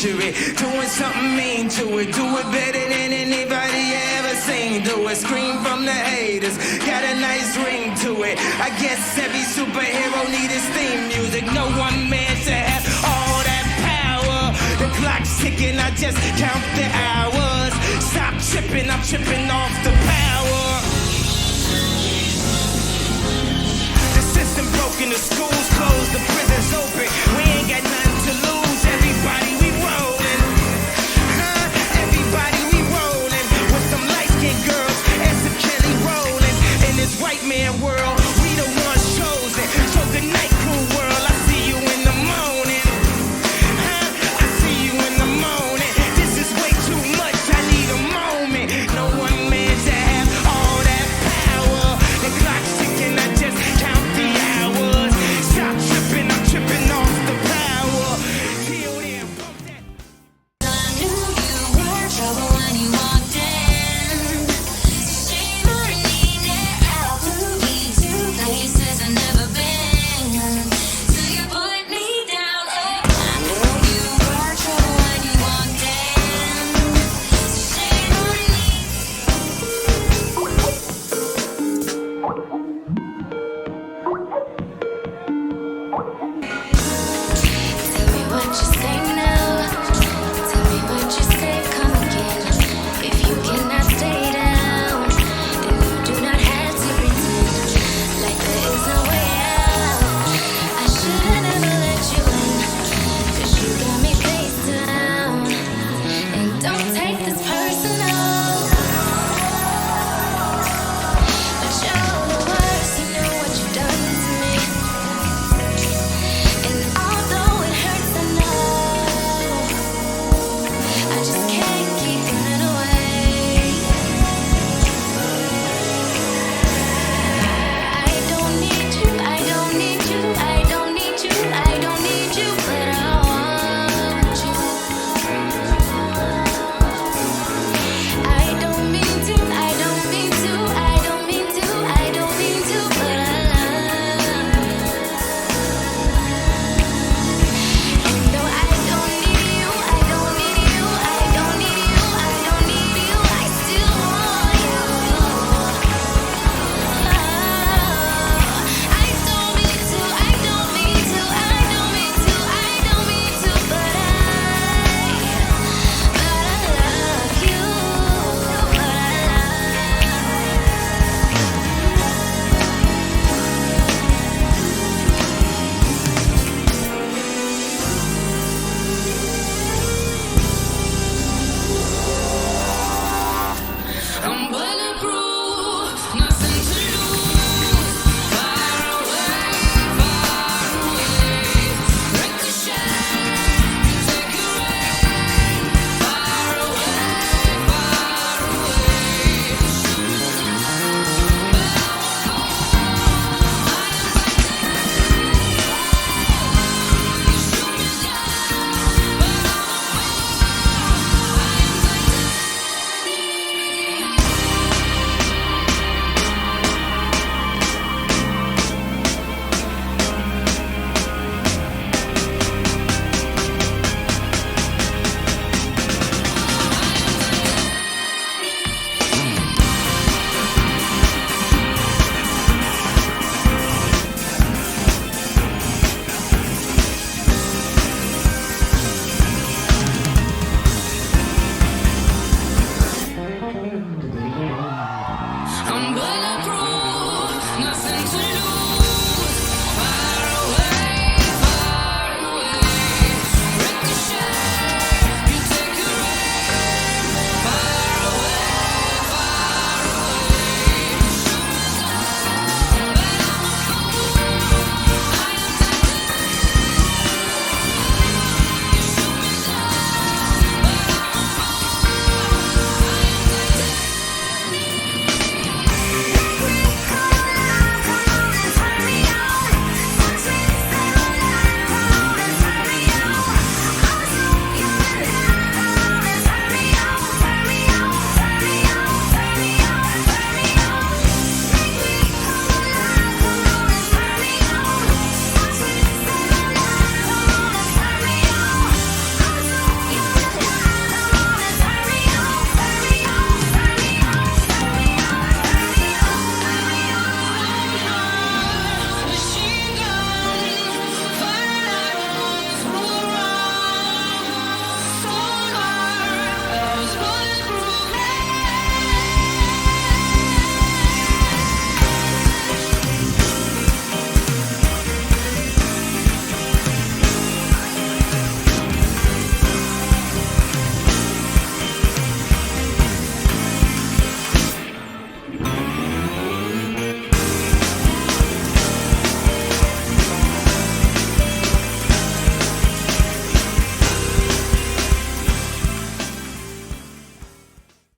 picture it, doing something mean to it. Do it better than anybody you ever seen. Do it, scream from the haters, got a nice ring to it. I guess every superhero need his theme music. No one man should have all that power. The clock's ticking, I just count the hours. Stop tripping, I'm tripping off the power. The system broken, the schools closed, the prisons open. We ain't got nothing to lose. Everybody we rolling, everybody we rolling. With some light-skinned girls and some Kelly rolling. In this white man world, we the ones chosen. So good night, cool world, I see you in the morning. I see you in the morning. This is way too much, I need a moment. No one man to have all that power. The clock's ticking, I just count the hours. Stop tripping, I'm tripping off the power. Till then, bump that. I knew you were trouble when you walked in. Shame on me, there out through me to places I've never been. Till you put me down. I knew you were trouble when you walked in. Shame on me.